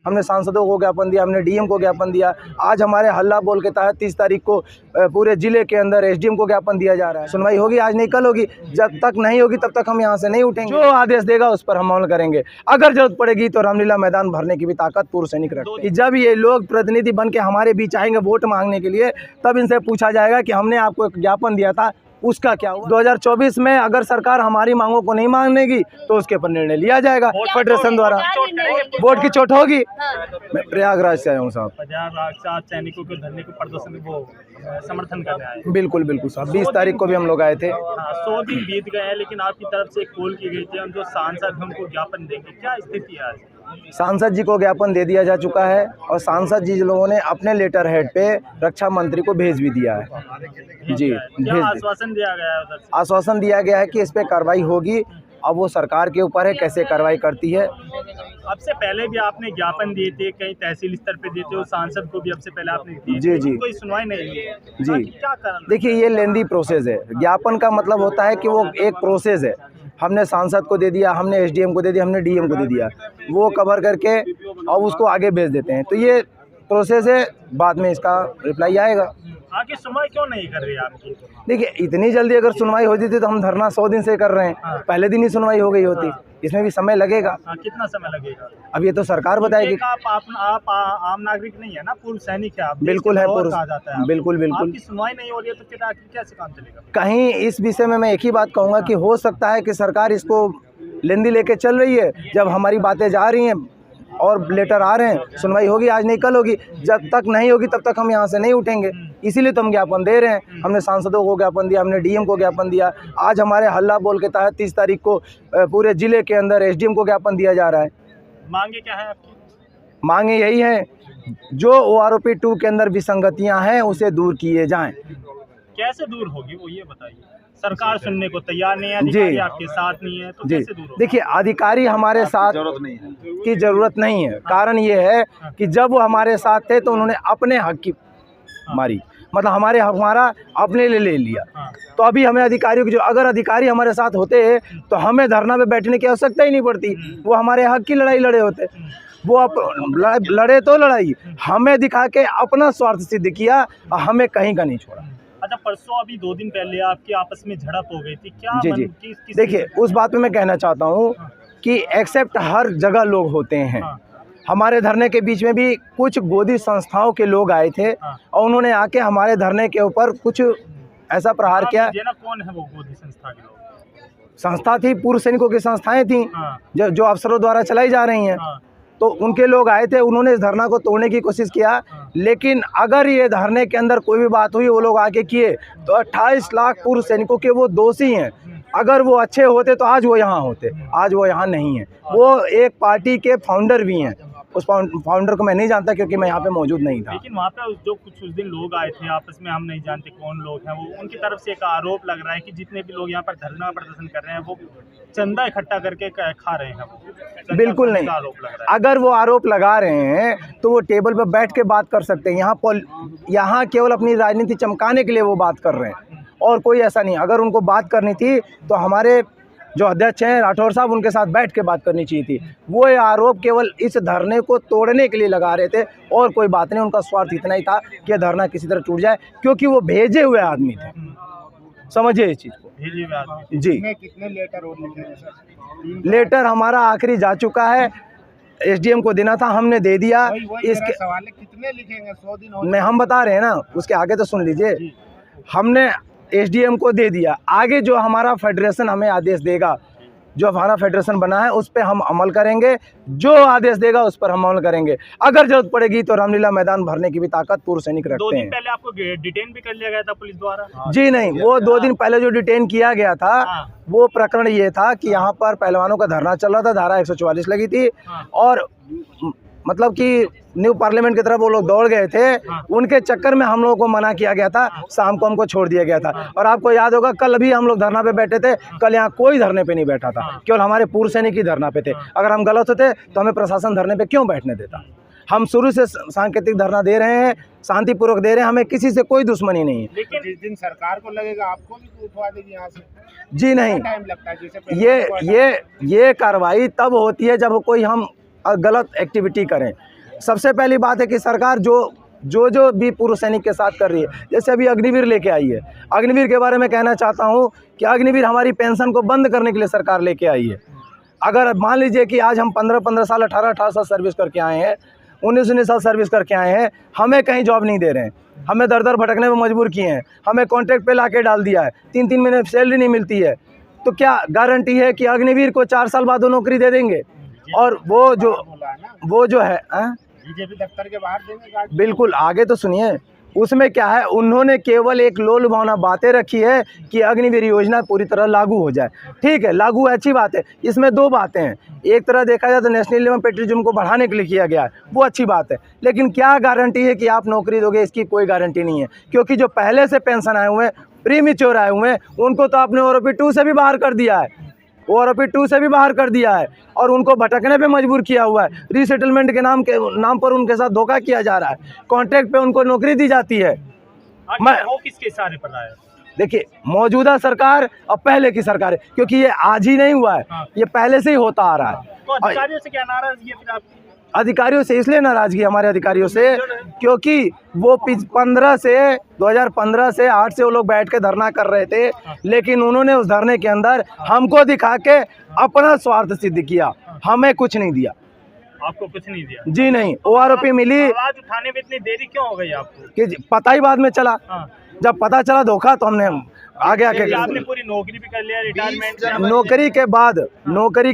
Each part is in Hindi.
हमने सांसदों को ज्ञापन दिया, हमने डीएम को ज्ञापन दिया। आज हमारे हल्ला बोल के तहत 30 तारीख को पूरे जिले के अंदर एसडीएम को ज्ञापन दिया जा रहा है। सुनवाई होगी, आज नहीं कल होगी। जब तक नहीं होगी तब तक हम यहाँ से नहीं उठेंगे। जो आदेश देगा उस पर हम अमल करेंगे। अगर जरूरत पड़ेगी तो रामलीला मैदान भरने की भी ताकत पूर्व सैनिक रखते हैं। जब ये लोग प्रतिनिधि बन के हमारे बीच आएंगे वोट मांगने के लिए, तब इनसे पूछा जाएगा कि हमने आपको एक ज्ञापन दिया था, उसका क्या हुआ। 2024 में अगर सरकार हमारी मांगों को नहीं मानेगी तो उसके ऊपर निर्णय लिया जाएगा फेडरेशन द्वारा। वोट की चोट होगी। मैं प्रयागराज से आया हूँ साहब। प्रयागराज से आज सैनिकों के धरने को प्रदर्शन वो समर्थन कर रहे हैं। बिल्कुल बिल्कुल साहब, 20 तारीख को भी हम लोग आए थे। 100 दिन बीत गए हैं, लेकिन आपकी तरफ से कॉल की गई थी हम जो सांसद हैं उनको ज्ञापन देंगे, क्या स्थिति है आज? सांसद जी को ज्ञापन दे दिया जा चुका है और सांसद जी लोगों ने अपने लेटर हेड पे रक्षा मंत्री को भेज भी दिया है। जी, क्या आश्वासन दिया गया है उधर से? आश्वासन दिया गया है कि इस पे कार्रवाई होगी। अब वो सरकार के ऊपर है कैसे कार्रवाई करती है। अब से पहले भी आपने ज्ञापन दिए थे, कहीं तहसील स्तर पे दिए थे, और सांसद को भी अब से पहले आपने दिए जी थे, जी कोई सुनवाई नहीं हुई। जी। क्या कारण? देखिए, ये लेंदी प्रोसेस है। ज्ञापन का मतलब होता है कि वो एक प्रोसेस है। हमने सांसद को दे दिया, हमने एसडीएम को दे दिया, हमने डीएम को दे दिया, वो कवर करके और उसको आगे भेज देते हैं। तो ये प्रोसेस है, बाद में इसका रिप्लाई आएगा। आगे सुनवाई क्यों नहीं कर रही आपकी? देखिए, इतनी जल्दी अगर सुनवाई होती थी तो हम धरना 100 दिन से कर रहे हैं, पहले दिन ही सुनवाई हो गई होती। इसमें भी समय लगेगा। कितना समय लगेगा? अब ये तो सरकार बताएगी। आप आम नागरिक नहीं है ना, पूर्व सैनिक है आप। बिल्कुल है, पूर्व कहा जाता है। बिल्कुल बिल्कुल। आपकी सुनवाई नहीं हो रही है तो फिर आखिर कैसे काम चलेगा? कहीं इस विषय में मैं एक ही बात कहूँगा कि हो सकता है कि सरकार इसको लेंदी लेके चल रही है। जब हमारी बातें जा रही हैं और लेटर आ रहे हैं, सुनवाई होगी, आज नहीं कल होगी। जब तक नहीं होगी तब तक हम यहाँ से नहीं उठेंगे। इसीलिए तो हम ज्ञापन दे रहे हैं। हमने सांसदों को ज्ञापन दिया, हमने डीएम को ज्ञापन दिया। आज हमारे हल्ला बोल के तहत 30 तारीख को पूरे जिले के अंदर एसडीएम को ज्ञापन दिया जा रहा है। मांगे क्या है आपकी? मांगे यही है, जो OROP 2 के अंदर विसंगतियाँ हैं उसे दूर किए जाएँ। कैसे दूर होगी वो ये बताइए। सरकार सुनने को तैयार नहीं है, अधिकारी आपके साथ नहीं है, तो कैसे दूर होगी? देखिए, अधिकारी हमारे साथ की जरूरत नहीं है। कारण ये है कि जब वो हमारे साथ थे तो उन्होंने अपने हक की मारी, मतलब हमारा अपने लिए ले लिया। तो अभी हमें अधिकारियों की जो, अगर अधिकारी हमारे साथ होते तो हमें धरना पे बैठने की आवश्यकता ही नहीं पड़ती। वो हमारे हक की लड़ाई लड़े होते। वो अब लड़े तो लड़ाई हमें दिखा के अपना स्वार्थ सिद्ध किया और हमें कहीं का नहीं छोड़ा। अच्छा, परसों अभी 2 दिन पहले आपकी आपस में झड़प हो गई थी, क्या? जी। देखिए, उस बात में मैं कहना चाहता हूँ कि एक्सेप्ट हर जगह लोग होते हैं। हमारे धरने के बीच में भी कुछ गोदी संस्थाओं के लोग आए थे और उन्होंने आके हमारे धरने के ऊपर कुछ ऐसा प्रहार किया। कौन है वो गोदी संस्था के लोग? संस्था थी, पूर्व सैनिकों की संस्थाएं थी जो अफसरों द्वारा चलाई जा रही हैं। तो उनके लोग आए थे, उन्होंने इस धरना को तोड़ने की कोशिश किया। लेकिन अगर ये धरने के अंदर कोई भी बात हुई, वो लोग आके किए, तो 28 लाख पूर्व सैनिकों के वो दोषी हैं। अगर वो अच्छे होते तो आज वो यहाँ होते, आज वो यहाँ नहीं है। वो एक पार्टी के फाउंडर भी हैं। उस फाउंडर को मैं नहीं जानता क्योंकि मैं यहाँ पे मौजूद नहीं था। लेकिन वहाँ पे जो कुछ उस दिन लोग आए थे आपस में, हम नहीं जानते कौन लोग हैं वो, उनकी तरफ से एक आरोप लग रहा है कि जितने भी लोग यहाँ पर धरना प्रदर्शन कर रहे हैं वो चंदा इकट्ठा करके खा रहे हैं। वो बिल्कुल नहीं। अगर वो आरोप लगा रहे हैं तो वो टेबल पर बैठ के बात कर सकते हैं। यहाँ केवल अपनी राजनीति चमकाने के लिए वो बात कर रहे हैं और कोई ऐसा नहीं। अगर उनको बात करनी थी तो हमारे जो अध्यक्ष हैं राठौर साहब, उनके साथ बैठ के बात करनी चाहिए थी। वो ये आरोप केवल इस धरने को तोड़ने के लिए लगा रहे थे और कोई बात नहीं। उनका स्वार्थ इतना ही था कि धरना किसी तरह टूट जाए, क्योंकि वो भेजे हुए आदमी थे। समझिए इस चीज़ को। भेजे हुए आदमी जी। कितने लेटर और लिखे? लेटर हमारा आखिरी जा चुका है, एसडीएम को देना था, हमने दे दिया। इसके सवाल कितने लिखेंगे? 100 दिन में हम बता रहे हैं ना, उसके आगे तो सुन लीजिए। हमने एसडीएम को दे दिया। आगे जो हमारा फेडरेशन हमें आदेश देगा, जो हमारा फेडरेशन बना है उस पर हम अमल करेंगे। जो आदेश देगा उस पर हम अमल करेंगे। अगर जरूरत पड़ेगी तो रामलीला मैदान भरने की भी ताकत पूर्व सैनिक रखते हैं। 2 दिन पहले आपको डिटेन भी कर लिया गया था पुलिस द्वारा? जी नहीं, वो 2 दिन पहले जो डिटेन किया गया था वो प्रकरण ये था कि यहाँ पर पहलवानों का धरना चल रहा था, धारा 144 लगी थी और मतलब कि न्यू पार्लियामेंट की तरफ वो लोग दौड़ गए थे। उनके चक्कर में हम लोगों को मना किया गया था, शाम को हमको छोड़ दिया गया था। और आपको याद होगा, कल भी हम लोग धरना पे बैठे थे। कल यहाँ कोई धरने पे नहीं बैठा था, केवल हमारे पूर्व सैनिक ही धरना पे थे। अगर हम गलत होते तो हमें प्रशासन धरने पे क्यों बैठने देता? हम शुरू से सांकेतिक धरना दे रहे हैं, शांतिपूर्वक दे रहे हैं, हमें किसी से कोई दुश्मनी नहीं है। लेकिन जिस दिन सरकार को लगेगा आपको भी उठवा देगी यहाँ से? जी नहीं, टाइम लगता है? जैसे ये कार्रवाई तब होती है जब कोई हम गलत एक्टिविटी करें। सबसे पहली बात है कि सरकार जो भी पूर्व सैनिक के साथ कर रही है, जैसे अभी अग्निवीर लेके आई है, अग्निवीर के बारे में कहना चाहता हूँ कि अग्निवीर हमारी पेंशन को बंद करने के लिए सरकार लेके आई है। अगर मान लीजिए कि आज हम 15-15 साल 18-18 साल सर्विस करके आए हैं, 19-19 साल सर्विस करके आए हैं, हमें कहीं जॉब नहीं दे रहे हैं, हमें दर दर भटकने में मजबूर किए हैं, हमें कॉन्ट्रैक्ट पे लाके डाल दिया है, 3-3 महीने सैलरी नहीं मिलती है, तो क्या गारंटी है कि अग्निवीर को 4 साल बाद वो नौकरी दे देंगे? और वो जो है बीजेपी दफ्तर के बाहर देंगे। बिल्कुल, आगे तो सुनिए, उसमें क्या है, उन्होंने केवल एक लोल भावना बातें रखी है कि अग्निवीर योजना पूरी तरह लागू हो जाए। ठीक है, लागू अच्छी बात है। इसमें दो बातें हैं, एक तरह देखा जाए तो नेशनल लेवल पेट्रोलिज्म को बढ़ाने के लिए किया गया है, वो अच्छी बात है, लेकिन क्या गारंटी है कि आप नौकरी दोगे? इसकी कोई गारंटी नहीं है, क्योंकि जो पहले से पेंशन आए हुए हैं, प्रीमेच्योर आए हुए हैं, उनको तो आपने ओआरओपी 2 से भी बाहर कर दिया है, ओआरओपी 2 से भी बाहर कर दिया है, और उनको भटकने पे मजबूर किया हुआ है। रीसेटलमेंट के नाम पर उनके साथ धोखा किया जा रहा है, कॉन्ट्रैक्ट पे उनको नौकरी दी जाती है। मैं वो किसके इशारे पर आया? देखिए, मौजूदा सरकार और पहले की सरकार है, क्योंकि ये आज ही नहीं हुआ है, ये पहले से ही होता आ रहा है। तो अधिकारियों से क्या नाराजगी है फिर आपकी? अधिकारियों से इसलिए नाराजगी हमारे अधिकारियों से, क्योंकि वो 2015 से 8 से वो लोग बैठ के धरना कर रहे थे, लेकिन उन्होंने उस धरने के अंदर हमको दिखा के अपना स्वार्थ सिद्ध किया, हमें कुछ नहीं दिया। आपको कुछ नहीं दिया? जी नहीं, ओआरओपी मिली। आवाज उठाने में इतनी देरी क्यों हो गई आपको? कि पता ही बाद में चला, जब पता चला धोखा, तो हमने आगे आपने पूरी नौकरी भी कर लिया, रिटायरमेंट। नौकरी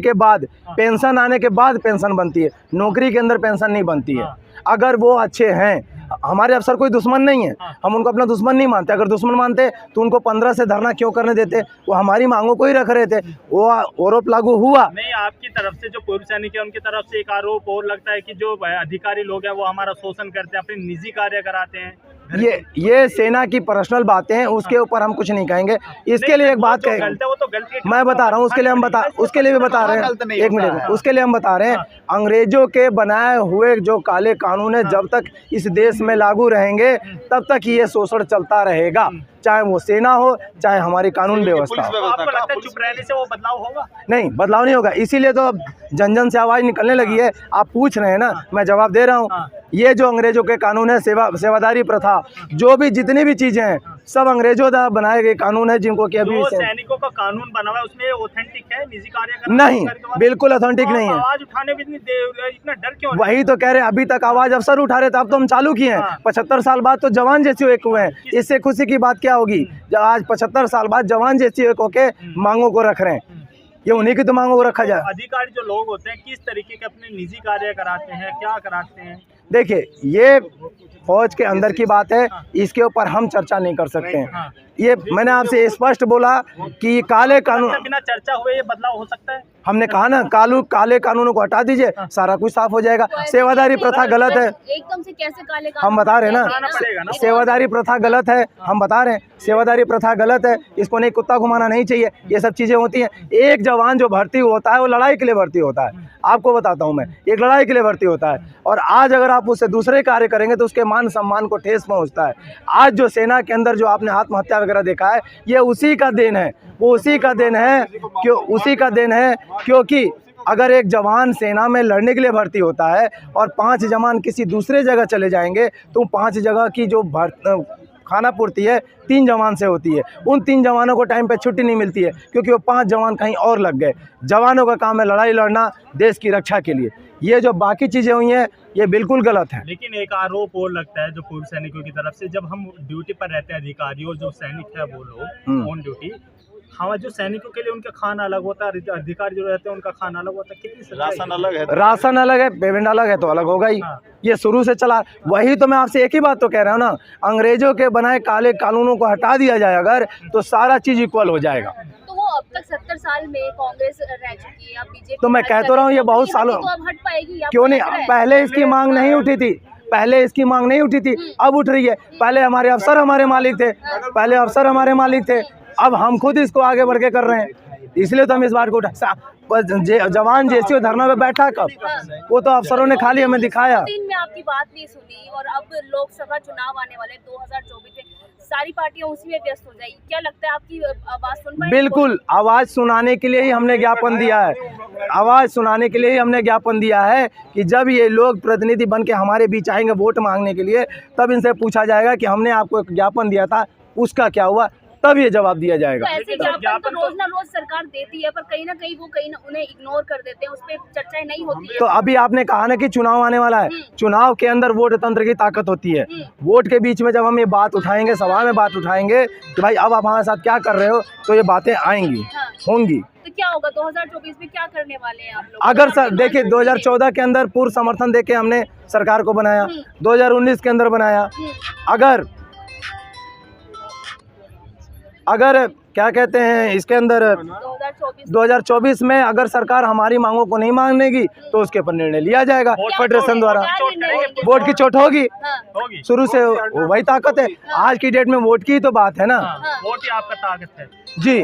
के बाद पेंशन आने के बाद पेंशन बनती है, नौकरी के अंदर पेंशन नहीं बनती है। अगर वो अच्छे हैं, हमारे अफसर कोई दुश्मन नहीं है, हम उनको अपना दुश्मन नहीं मानते। अगर दुश्मन मानते तो उनको 15 से धरना क्यों करने देते? वो हमारी मांगों को ही रख रहे थे, वो आरोप लागू हुआ नहीं। आपकी तरफ से जो पूर्व सैनिक है, उनकी तरफ से एक आरोप और लगता है कि जो अधिकारी लोग हैं वो हमारा शोषण करते हैं, अपने निजी कार्य कराते हैं। ये सेना की पर्सनल बातें हैं, उसके ऊपर हम कुछ नहीं कहेंगे। इसके लिए एक बात कहेंगे, मैं बता रहा हूँ, उसके लिए भी बता रहे हैं, एक मिनट, उसके लिए हम बता रहे हैं, अंग्रेजों के बनाए हुए जो काले कानून है, जब तक इस देश में लागू रहेंगे तब तक ये शोषण चलता रहेगा, चाहे वो सेना हो, चाहे हमारी कानून व्यवस्था हो। आपको लगता है चुप रहने से वो बदलाव होगा? नहीं, बदलाव नहीं होगा, इसीलिए तो अब जन जन से आवाज़ निकलने लगी है। आप पूछ रहे हैं ना, मैं जवाब दे रहा हूँ। ये जो अंग्रेजों के कानून है, सेवादारी प्रथा, जो भी जितनी भी चीज़ें हैं, सब अंग्रेजों द्वारा बनाए गए कानून है, जिनको कि अभी सैनिकों का कानून बना हुआ है, उसमें ऑथेंटिक है? निजी कार्य नहीं, बिल्कुल ऑथेंटिक नहीं है। आवाज उठाने में इतना डर क्यों? वही तो कह रहे हैं, अभी तक आवाज अफसर उठा रहे थे, अब तो हम चालू किए हैं। 75 साल बाद तो जवान जैसे एक हुए हैं, इससे खुशी की बात क्या होगी? जब आज 75 साल बाद जवान जैसी एक होके मांगों को रख रहे हैं, ये उन्हीं की तो मांगों को रखा जाए। अधिकारी जो लोग होते हैं, किस तरीके के अपने निजी कार्य कराते हैं, क्या कराते हैं? देखिए, ये फौज के अंदर की बात है, इसके ऊपर हम चर्चा नहीं कर सकते हैं। ये मैंने आपसे स्पष्ट बोला कि काले कानून, बिना चर्चा हुए ये बदलाव हो सकता है? हमने कहा ना, काले कानूनों को हटा दीजिए, सारा कुछ साफ हो जाएगा। सेवादारी प्रथा गलत है, एकदम से कैसे काले हम बता रहे हैं ना, सेवादारी प्रथा गलत है, हम बता रहे हैं, सेवादारी प्रथा गलत है, इसको नहीं, कुत्ता घुमाना नहीं चाहिए, ये सब चीज़ें होती हैं। एक जवान जो भर्ती होता है, वो लड़ाई के लिए भर्ती होता है, आपको बताता हूँ मैं, एक लड़ाई के लिए भर्ती होता है, और आज अगर आप उससे दूसरे कार्य करेंगे तो उसके मान सम्मान को ठेस पहुँचता है। आज जो सेना के अंदर जो आपने आत्महत्या वगैरह देखा है, ये उसी का देन है, वो उसी का देन है, क्योंकि अगर एक जवान सेना में लड़ने के लिए भर्ती होता है और 5 जवान किसी दूसरे जगह चले जाएंगे, तो 5 जगह की जो खाना पूर्ति है 3 जवान से होती है। उन 3 जवानों को टाइम पे छुट्टी नहीं मिलती है, क्योंकि वो 5 जवान कहीं और लग गए। जवानों का काम है लड़ाई लड़ना देश की रक्षा के लिए। ये जो बाकी चीज़ें हुई हैं, ये बिल्कुल गलत है। लेकिन एक आरोप और लगता है जो पूर्व सैनिकों की तरफ से, जब हम ड्यूटी पर रहते हैं, अधिकारी और जो सैनिक है वो लोग ऑन ड्यूटी, हमारे जो सैनिकों के लिए उनका खाना अलग होता है, अधिकारी जो रहते हैं उनका खाना अलग होता है। कितनी राशन अलग है? राशन अलग है, पेमेंट अलग है, तो अलग होगा ही। ये शुरू से चला, वही तो मैं आपसे एक ही बात तो कह रहा हूँ ना, अंग्रेजों के बनाए काले कानूनों को हटा दिया जाए अगर, तो सारा चीज़ इक्वल हो जाएगा। तो वो अब तक 70 साल में कांग्रेस रह चुकी है, अब बीजेपी, तो मैं कह तो रहा हूँ ये बहुत सालों, तो अब हट पाएगी? क्यों नहीं? पहले इसकी मांग नहीं उठी थी, अब उठ रही है। पहले हमारे अफसर हमारे मालिक थे, अब हम खुद इसको आगे बढ़ के कर रहे हैं, इसलिए तो हम इस बात को जवान जैसी धरना पे बैठा कब, वो तो अफसरों ने खाली हमें दिखाया। दिन में आपकी बात नहीं सुनी, और अब लोकसभा चुनाव आने वाले 2024 में सारी पार्टियां उसी में व्यस्त हो जाएगी। क्या लगता है आपकी आवाज सुन पाएंगे? बिल्कुल, आवाज़ सुनाने के लिए ही हमने ज्ञापन दिया है। आवाज़ सुनाने के लिए ही हमने ज्ञापन दिया है कि जब ये लोग प्रतिनिधि बन के हमारे बीच आएंगे वोट मांगने के लिए, तब इनसे पूछा जाएगा कि हमने आपको एक ज्ञापन दिया था, उसका क्या हुआ, तब ये जवाब दिया जाएगा। तो ऐसे ज्ञापन तो रोज ना रोज सरकार देती है, पर कहीं ना कहीं वो उन्हें इग्नोर कर देते हैं, उस पर चर्चाएं नहीं होती है। तो अभी आपने कहा ना कि चुनाव आने वाला है, चुनाव के अंदर वोट तंत्र की ताकत होती है। वोट के बीच में जब हम ये बात उठाएंगे, सभा में बात उठाएंगे कि भाई अब आप हमारे साथ क्या कर रहे हो, तो ये बातें आएंगी, होंगी। तो क्या होगा 2024 में, क्या करने वाले हैं आप लोग? अगर सर देखिए 2014 के अंदर पूर्ण समर्थन देके हमने सरकार को बनाया, 2019 के अंदर बनाया। अगर क्या कहते हैं इसके अंदर 2024 में अगर सरकार हमारी मांगों को नहीं मानेगी तो उसके ऊपर निर्णय लिया जाएगा फेडरेशन द्वारा। वोट की चोट होगी, शुरू से वही ताकत है। आज की डेट में वोट की ही तो बात है ना। वोट ही आपका ताकत है जी।